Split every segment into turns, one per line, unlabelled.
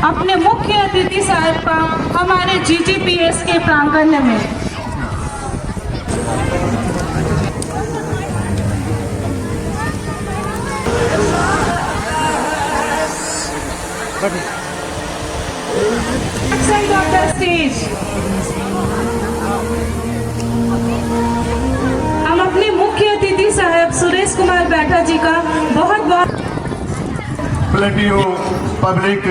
अपने मुख्य अतिथि साहब का हमारे GGPS के प्रांगण में। हम अपने मुख्य अतिथि साहब सुरेश कुमार बैठा जी का बहुत बहुत
प्लेटियो पब्लिक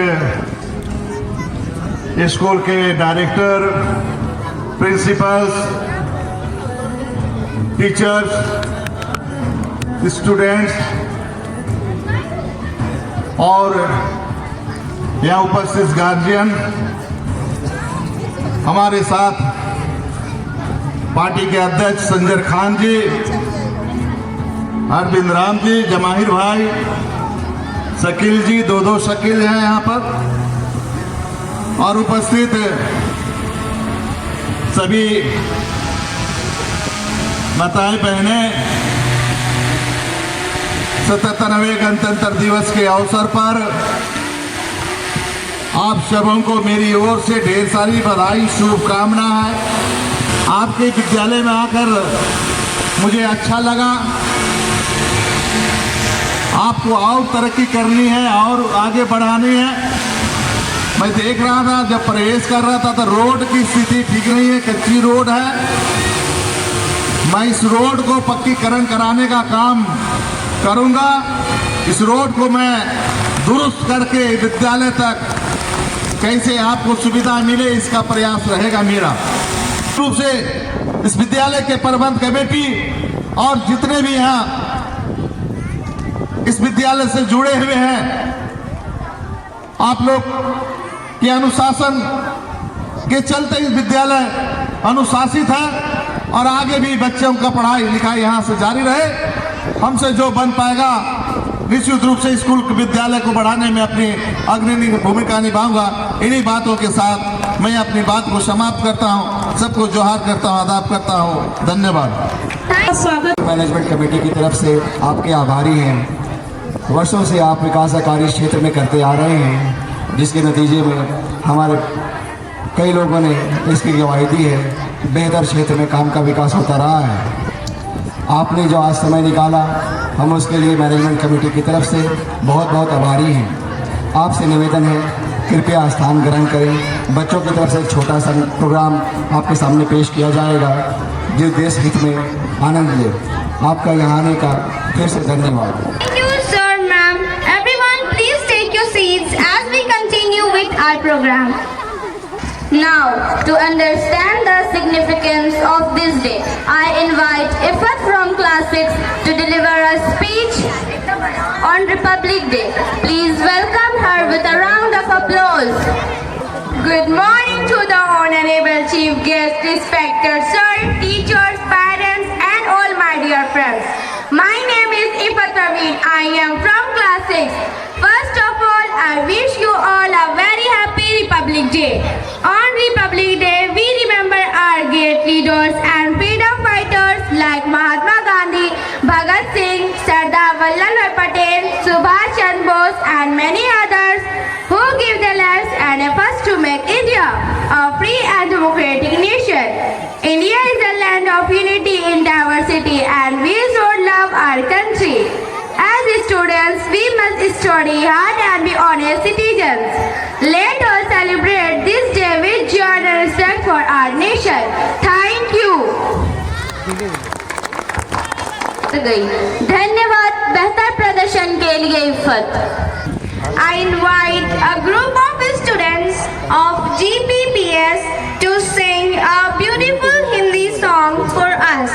स्कूल के डायरेक्टर, प्रिंसिपल्स, टीचर्स, स्टूडेंट्स और यहाँ उपस्थित गार्जियन, हमारे साथ पार्टी के अध्यक्ष संजर खान जी, अरविंद राम जी, जमाहिर भाई, शकील जी, दो शकील हैं यहाँ पर, और उपस्थित सभी माताएं बहनें, 77वें गणतंत्र दिवस के अवसर पर आप सबों को मेरी ओर से ढेर सारी बधाई, शुभकामना है। आपके विद्यालय में आकर मुझे अच्छा लगा। आपको और तरक्की करनी है और आगे बढ़ानी है। मैं देख रहा था जब प्रवेश कर रहा था तो रोड की स्थिति ठीक नहीं है, कच्ची रोड है। मैं इस रोड को पक्कीकरण कराने का काम करूंगा। इस रोड को मैं दुरुस्त करके विद्यालय तक कैसे आपको सुविधा मिले, इसका प्रयास रहेगा मेरा। रूप से इस विद्यालय के प्रबंध कमेटी और जितने भी यहाँ इस विद्यालय से जुड़े हुए हैं, आप लोग के अनुशासन के चलते इस विद्यालय अनुशासित है और आगे भी बच्चों का पढ़ाई लिखाई यहाँ से जारी रहे। हमसे जो बन पाएगा निश्चित रूप से स्कूल विद्यालय को बढ़ाने में अपनी अग्रणी भूमिका निभाऊंगा। इन्हीं बातों के साथ मैं अपनी बात को समाप्त करता हूं। सबको जोहार करता हूं, आदाब करता हूं। धन्यवाद।
स्वागत।
मैनेजमेंट कमेटी की तरफ से आपके आभारी हैं। वर्षों से आप विकास कार्य क्षेत्र में करते आ रहे हैं, जिसके नतीजे में हमारे कई लोगों ने इसकी गवाही दी है। बेहतर क्षेत्र में काम का विकास होता रहा है। आपने जो आज समय निकाला, हम उसके लिए मैनेजमेंट कमेटी की तरफ से बहुत बहुत आभारी हैं। आपसे निवेदन है, कृपया स्थान ग्रहण करें। बच्चों की तरफ से एक छोटा सा प्रोग्राम आपके सामने पेश किया जाएगा, जो देश हित में आनंद ले। आपका यहाँ आने का फिर से धन्यवाद।
Thank you, sir, ma'am. Everyone, please take your seats as we continue with our program. Now, to understand the significance of this day, I invite Ifat from Class 6 to deliver a speech on Republic Day. Please welcome her with a round of applause. Good morning to the Honorable Chief Guest, respected sir, teachers, parents and all my dear friends. My name is Ifat Praveen. I am from Class 6. First of all, I wish you all a very happy Republic Day. On Republic Day, we remember our great leaders and freedom fighters like Mahatma Gandhi, Bhagat Singh, Sardar Vallabhbhai Patel, Subhash Chandra Bose and many others who give their lives and efforts to make India a free and democratic nation. India is a land of unity in diversity and we should love our country. As students, we must study hard and be honest citizens. Let us celebrate this day with joy and respect for our nation. Thank you. धन्यवाद बेहतर प्रदर्शन के लिए Iffat. I invite a group of students of GPPS to sing a beautiful Hindi song for us.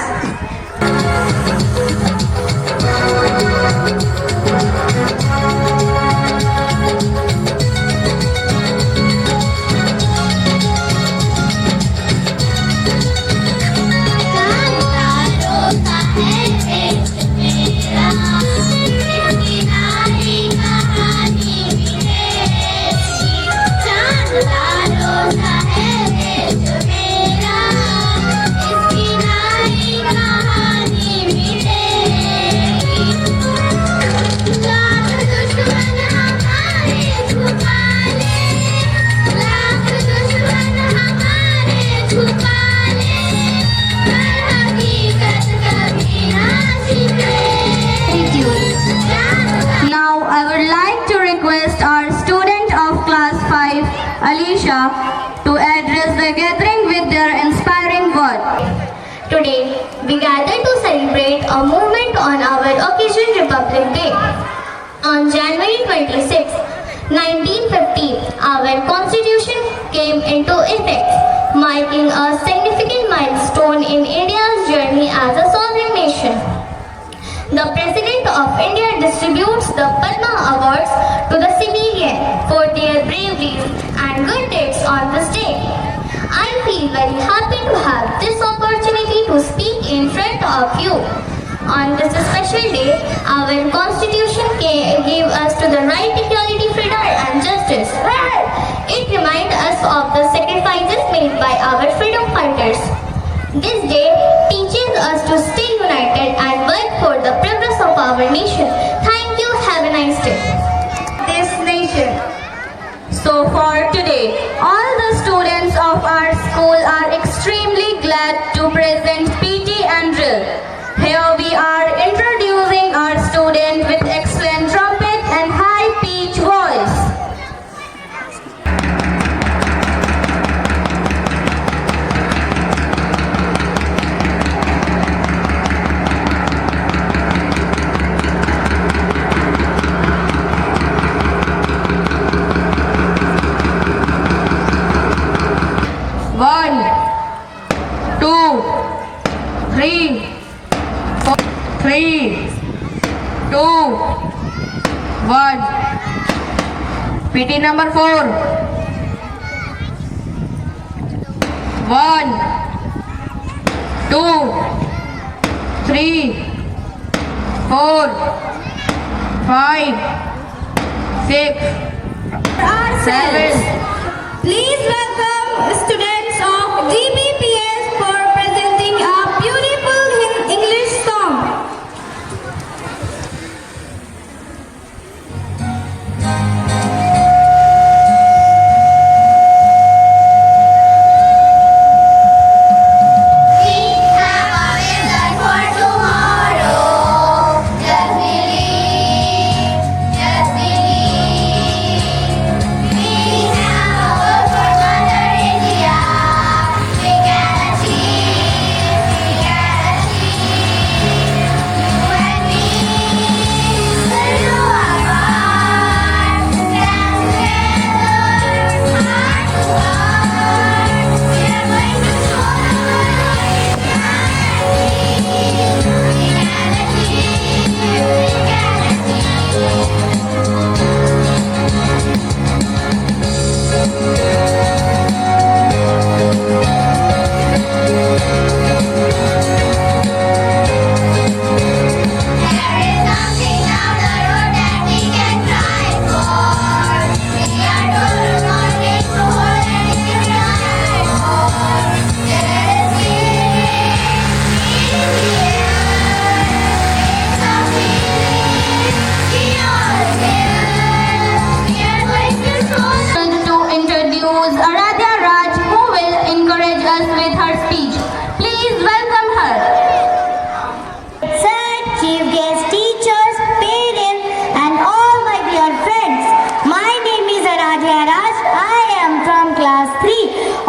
Alisha to address the gathering with their inspiring word.
Today, we gather to celebrate a movement on our occasion Republic Day. On January 26, 1950, our Constitution came into effect, marking a significant milestone in India's journey as a sovereign nation. The President of India distributes the Padma Awards to the civilian for their bravery and good deeds on this day. I feel very happy to have this opportunity to speak in front of you. On this special day, our Constitution gave us to the right, equality, freedom and justice. It reminds us of the sacrifices made by our freedom fighters. This day teaches us to stay united and work for the progress of our nation. Thank you. Have a nice day.
This nation. So for today, all the students of our school are extremely glad to present PT and drill. Here we are introducing our student with excellent trumpet and high pitch voice. One, two, three, four, 3, 2, 1. PT number 4. 1, 2, 3, 4, 5, 6, 7.
Please welcome students of GBPS for presenting a beautiful English song.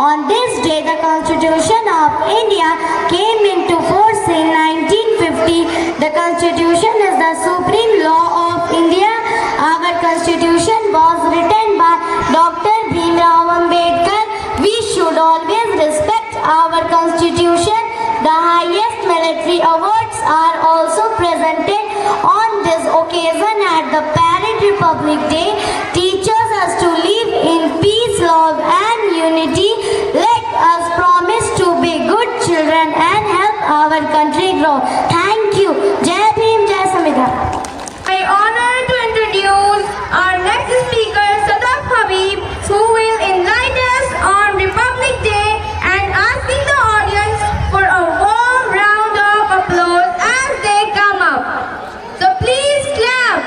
On this day, the Constitution of India came into force in 1950. The Constitution is the supreme law of India. Our Constitution was written by Dr. Bhimrao Ambedkar. We should always respect our Constitution. The highest military awards are also presented on this occasion at the Parent Republic Day. Teaches us to live in peace, love and unity. Let us promise to be good children and help our country grow. Thank you. Jai Bhim, Jai Samvidhan.
I honor to introduce our next speaker, Sadaf Habib, who will enlighten us on Republic Day and asking the audience for a warm round of applause as they come up. So please clap.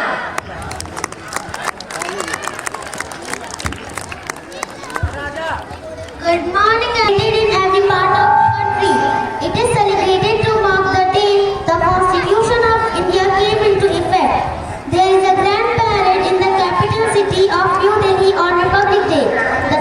Good morning, in every part of the country. It is celebrated to mark the day the Constitution of India came into effect. There is a grand parade in the capital city of New Delhi on Republic Day. The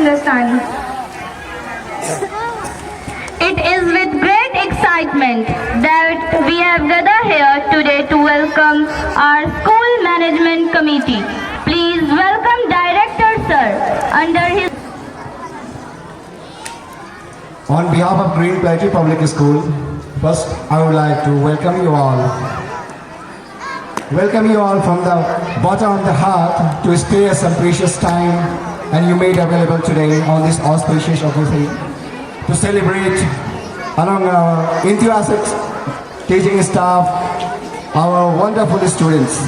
Hindustani.
It is with great excitement that we have gathered here today to welcome our school management committee. Please welcome Director Sir under his.
On behalf of Green Plateau Public School, first I would like to welcome you all. Welcome you all from the bottom of the heart to spare some precious time and you made available today on this auspicious occasion to celebrate along our enthusiastic teaching staff, our wonderful students.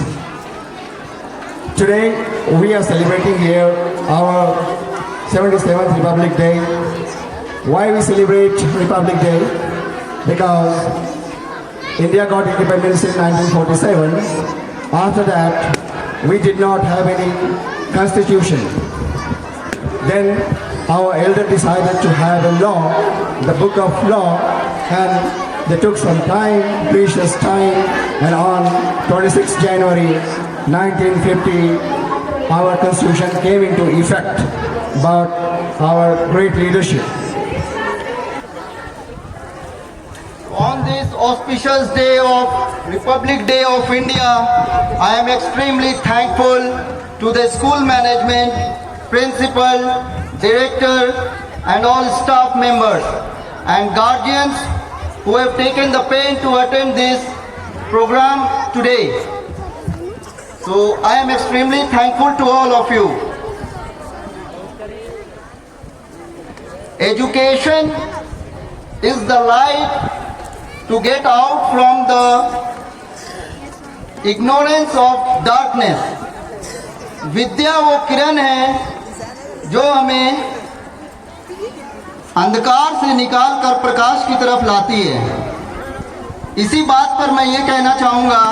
Today we are celebrating here our 77th Republic Day. Why we celebrate Republic Day? Because India got independence in 1947. After that, we did not have any constitution. Then our elder decided to have a law, the book of law, and they took some time, precious time, and on 26 January 1950, our constitution came into effect. But our great leadership.
On this auspicious day of Republic Day of India, I am extremely thankful to the school management, principal, director and all staff members and guardians who have taken the pain to attend this program today. So I am extremely thankful to all of you. Education is the light to get out from the ignorance of darkness. विद्या वो किरण है जो हमें अंधकार से निकाल कर प्रकाश की तरफ लाती है। इसी बात पर मैं ये कहना चाहूँगा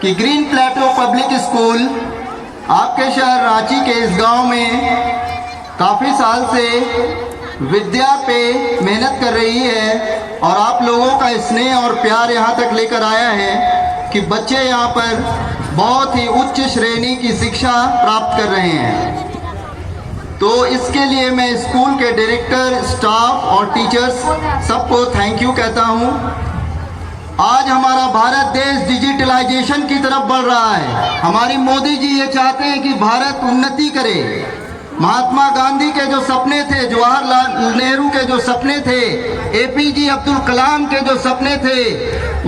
कि ग्रीन प्लेटो पब्लिक स्कूल आपके शहर रांची के इस गांव में काफ़ी साल से विद्या पे मेहनत कर रही है और आप लोगों का स्नेह और प्यार यहाँ तक लेकर आया है कि बच्चे यहाँ पर बहुत ही उच्च श्रेणी की शिक्षा प्राप्त कर रहे हैं। तो इसके लिए मैं स्कूल के डायरेक्टर, स्टाफ और टीचर्स सबको थैंक यू कहता हूँ। आज हमारा भारत देश डिजिटलाइजेशन की तरफ बढ़ रहा है। हमारी मोदी जी ये चाहते हैं कि भारत उन्नति करे। महात्मा गांधी के जो सपने थे, जवाहरलाल नेहरू के जो सपने थे, एपीजे अब्दुल कलाम के जो सपने थे,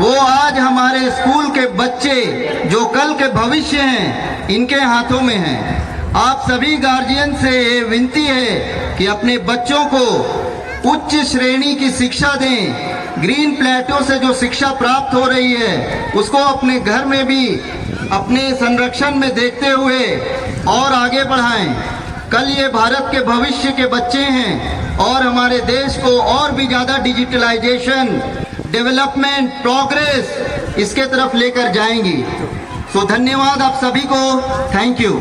वो आज हमारे स्कूल के बच्चे जो कल के भविष्य हैं, इनके हाथों में हैं। आप सभी गार्जियन से ये विनती है कि अपने बच्चों को उच्च श्रेणी की शिक्षा दें। ग्रीन प्लेटो से जो शिक्षा प्राप्त हो रही है उसको अपने घर में भी अपने संरक्षण में देखते हुए और आगे बढ़ाएं। कल ये भारत के भविष्य के बच्चे हैं और हमारे देश को और भी ज़्यादा डिजिटलाइजेशन, डेवलपमेंट, प्रोग्रेस इसके तरफ लेकर जाएंगी। सो धन्यवाद आप सभी को, thank you.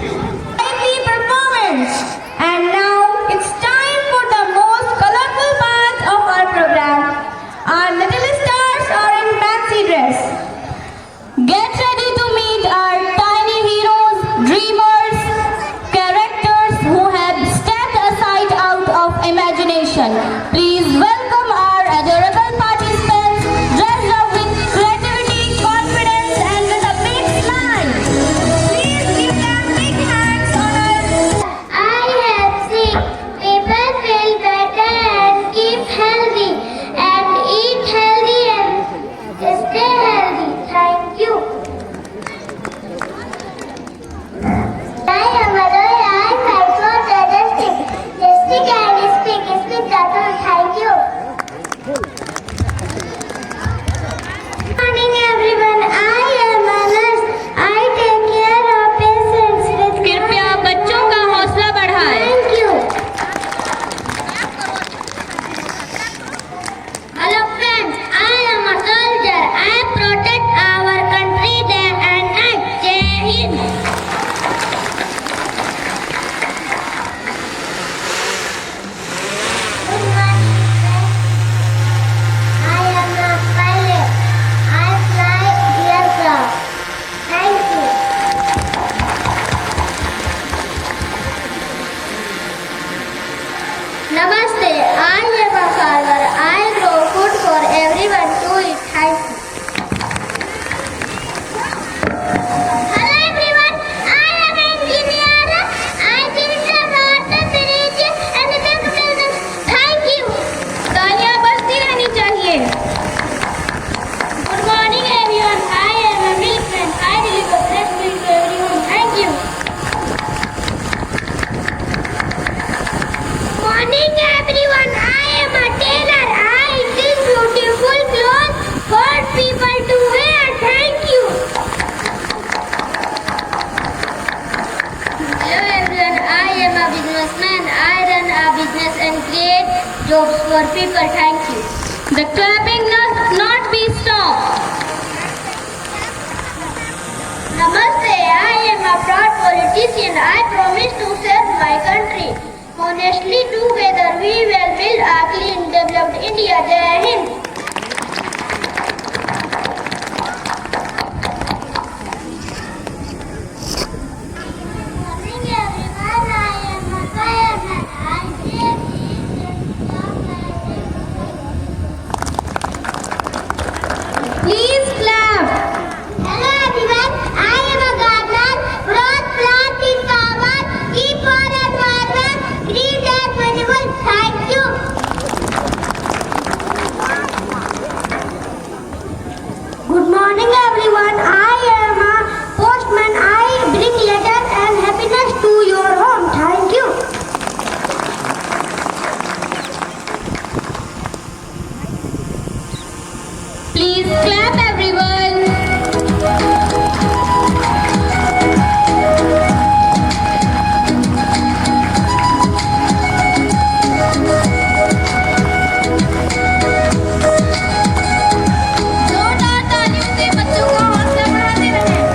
And now it's time for the most colorful part of our program. Our little stars are in maxi dress.
Get ready to meet our tiny heroes, dreamers, characters who have stepped aside out of imagination. Please welcome our adorable participants dressed up with creativity, confidence and with a big smile.
Please give them big hands on us.
I have seen people feel better and keep healthy and eat healthy and stay healthy. Thank you. I am Aloy. I fight for the district. District and speak. Thank you. for people. Thank you. The clapping must not be stopped. Namaste, I am a proud politician. I promise to serve my country. Honestly, together we will build a clean, developed India. Jai Hind.
Please clap.
Hello everyone, I am a gardener. Growth, planting power, keep on environment, green and beautiful. Thank you.
Good morning, everyone. I am a postman. I bring letters and happiness to your home. Thank you.
Please clap everyone. जोरदार तालियों से बच्चों को हौसला बढ़ाते रहें।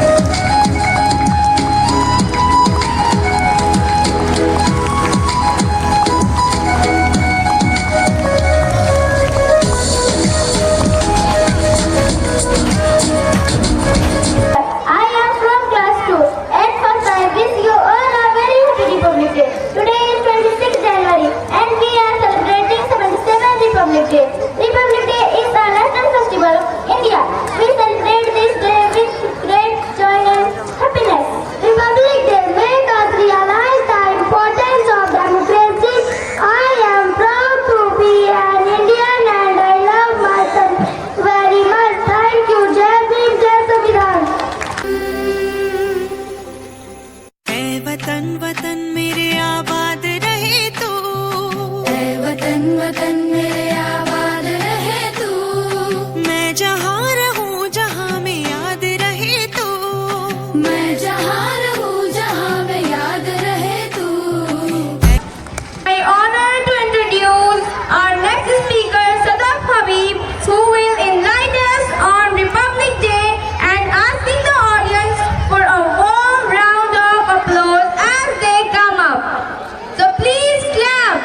I am from class 2. At first I wish you all a very happy Republic Day. Today is 26th January and we are celebrating 77th Republic Day. Republic Day is a national festival of India. We celebrate this day with great joy and happiness. Republic Day makes us realize the importance of democracy. I am proud to be an Indian and I love my country very much. Thank you. Jai Bhim, Jai Samvidhan.
ऐ वतन वतन मेरे आबाद रहे तू, ऐ वतन वतन मेरे आबाद रहे तू, मैं जहाँ रहूँ जहाँ में याद रहे तू, मैं जहाँ रहूँ जहाँ में याद रहे तू।
I honor to introduce our next speaker, Sadaf Habib, who will enlighten us on Republic Day and asking the audience for a warm round of applause as they come up. So please clap.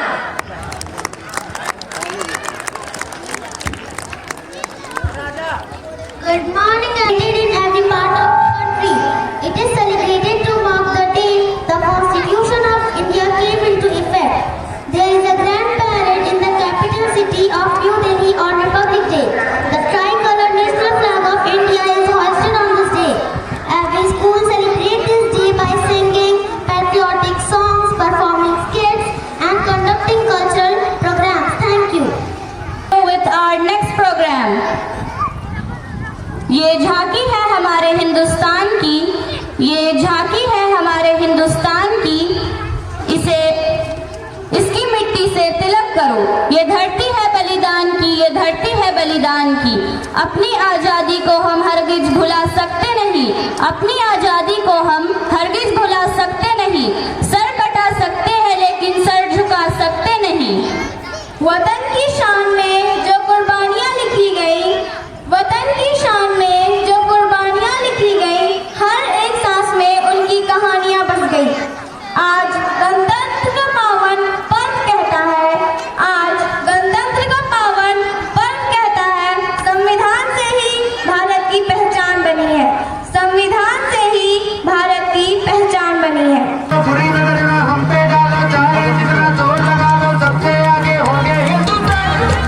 Good morning, in every part of the country. It is celebrated to mark the day the Constitution of India came into effect. There is a grand parade in the capital city of New Delhi on Republic Day. The tricolor national flag of India is hoisted on this day. Every school celebrates this day by singing patriotic songs, performing skits, and conducting cultural programs. Thank you.
With our next program. ये झांकी है हमारे हिंदुस्तान की, ये झांकी है हमारे हिंदुस्तान की, इसे इसकी मिट्टी से तिलक करो। ये धरती है बलिदान की, ये धरती है बलिदान की। अपनी आज़ादी को हम हरगिज भुला सकते नहीं, अपनी आज़ादी को हम हरगिज भुला सकते नहीं। सर कटा सकते हैं लेकिन सर झुका सकते नहीं। वतन की शान में जो कुर्बानियाँ लिखी गई, वतन की शान में जो कुर्बानियाँ लिखी गई, हर एक सांस में उनकी कहानियाँ बस गई। आज गणतंत्र का पावन पर्व कहता है, आज गणतंत्र का पावन पर्व कहता है, संविधान से ही भारत की पहचान बनी है, संविधान से ही भारत की पहचान बनी है।
बुरी नजर में हम पे डालो, चाहे जितना जोर लगा लो, सबसे आगे होंगे हिंदुस्तान।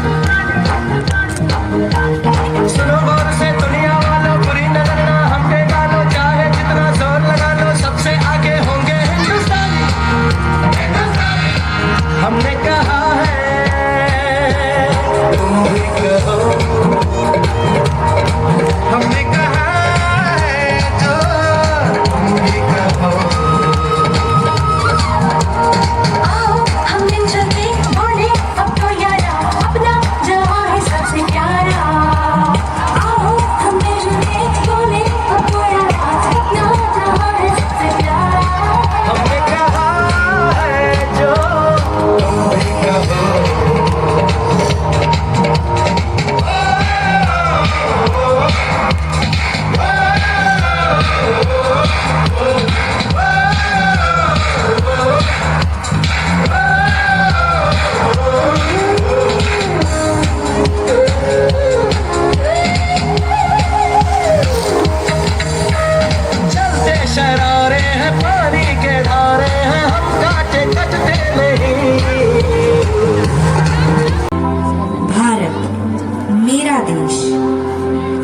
देश।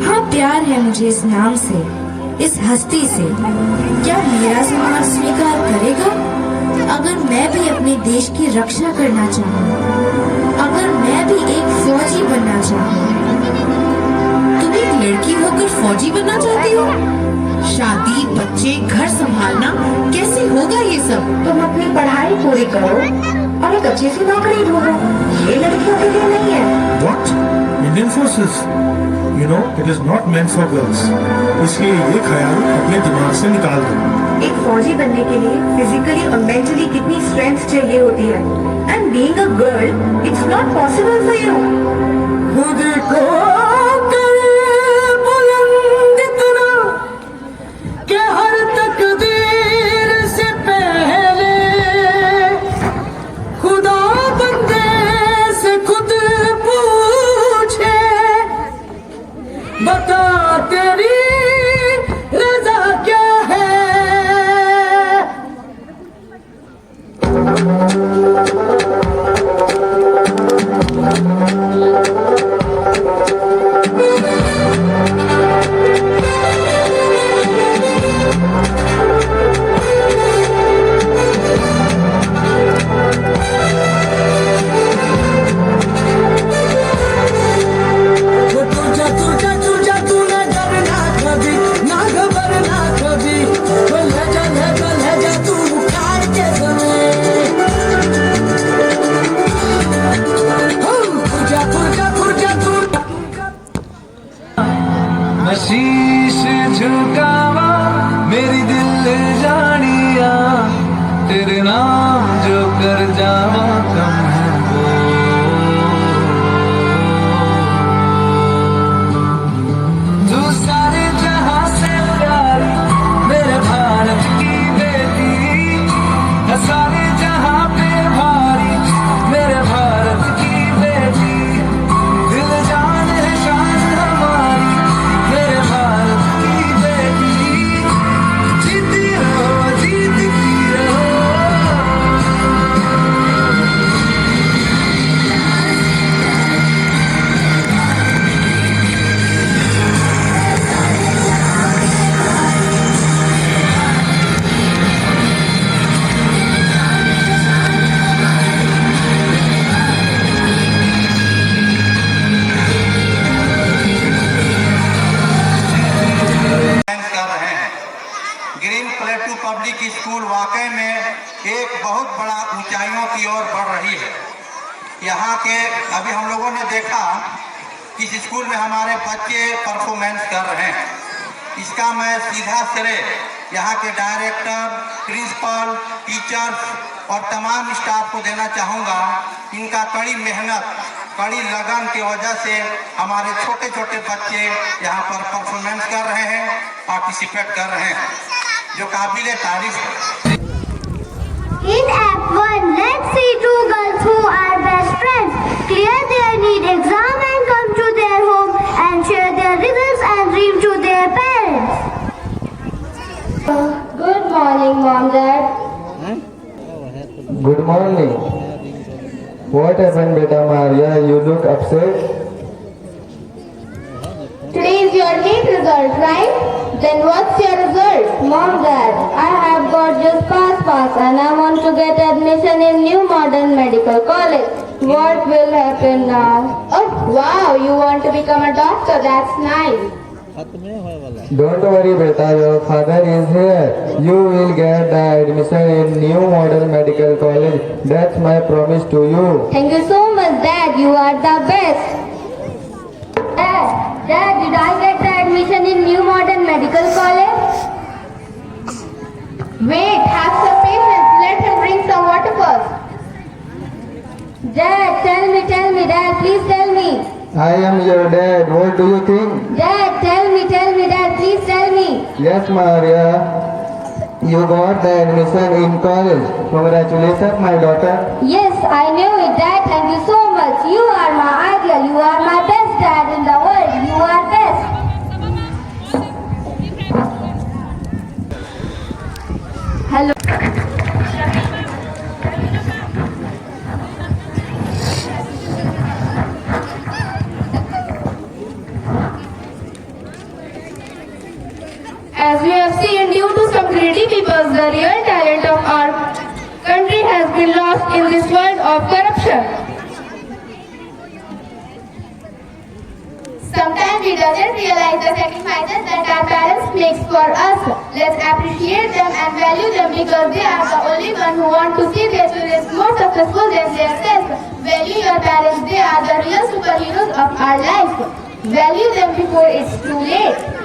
हाँ, प्यार है मुझे इस नाम से, इस हस्ती से। क्या मेरा समाज स्वीकार करेगा अगर मैं भी अपने देश की रक्षा करना चाहूँ, अगर मैं भी एक फौजी बनना चाहूँ?
तुम एक लड़की होकर फौजी बनना चाहती हो? शादी, बच्चे, घर संभालना, कैसे होगा ये सब?
तुम अपनी पढ़ाई पूरी करो और एक अच्छी सी नौकरी ढूंढो। ये लड़कियों के लिए नहीं है।
What? Indian forces? You know, it is not meant for girls. इसलिए ये ख्याल अपने दिमाग से निकाल दो।
एक फौजी बनने के लिए फिजिकली और मेंटली कितनी स्ट्रेंथ चाहिए होती है। And being a girl, it's not possible for you.
खुद को करे बुलंद इतना कि हर तकदीर से पहले खुदा बंदे से खुद पूछे, बता तेरी रजा क्या है? शीश झुकावा मेरी दिल जानिया, तेरे नाम जो कर जावा कम है वो। तू सारे जहां से प्यारी मेरे भारत की बेटी, सारे जहां पे भारी मेरे भारत की बेटी। दिल जान है शान हमारी मेरे भारत की बेटी। जीती रहो, जीतती रहो।
कर रहे हैं। ग्रीन प्लेटू पब्लिक स्कूल वाकई में एक बहुत बड़ा ऊंचाइयों की ओर बढ़ रही है। यहाँ के अभी हम लोगों ने देखा कि इस स्कूल में हमारे बच्चे परफॉर्मेंस कर रहे हैं। इसका मैं सीधा श्रेय यहाँ के डायरेक्टर, प्रिंसिपल, टीचर्स और तमाम स्टाफ को देना चाहूँगा। इनका कड़ी मेहनत, कड़ी लगन की वजह से हमारे छोटे छोटे बच्चे यहाँ पर परफॉर्मेंस कर रहे हैं, पार्टिसिपेट कर रहे हैं, जो काबिल तारीफ है।
In Act 1, let's see two girls who are best friends. Clear their NEET exam and come to their home and share their results and dream to their parents.
Good morning, Mom, Dad.
Good morning. What happened, beta Maria? You look upset.
Today is your NEET result, right? Then what's your result? Mom, Dad, I have got just pass and I want to get admission in New Modern Medical College. What will happen now? Oh, wow, you want to become a doctor? That's nice.
Don't worry, beta. Your father is here. You will get the admission in New Model Medical College. That's my promise to you.
Thank you so much, Dad. You are the best. Dad, did I get the admission in New Modern Medical College? Wait, have some patience. Let him drink some water first. Dad, tell me, Dad, please tell me.
I am your dad. What do you think?
Dad, tell me, Dad, please tell me.
Yes, Maria. You got the admission in college. Congratulations, my daughter.
Yes, I knew it, Dad. Thank you so much. You are my ideal. You are my best dad in the world. You are best. Hello.
the real talent of our country has been lost in this world of corruption.
Sometimes we doesn't realize the sacrifices that our parents make for us. Let's appreciate them and value them because they are the only one who want to see their children more successful than themselves. Value your parents, they are the real superheroes of our life. Value them before it's too late.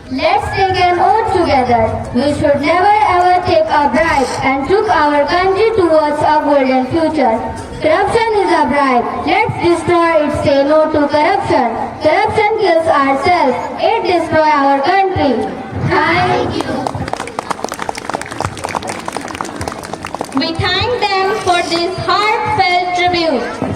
Let's take an oath together. We should never ever take a bribe and took our country towards a golden future. Corruption is a bribe. Let's destroy it. Say no to corruption. Corruption kills ourselves. It destroys our country. Thank you. We thank them for this heartfelt tribute.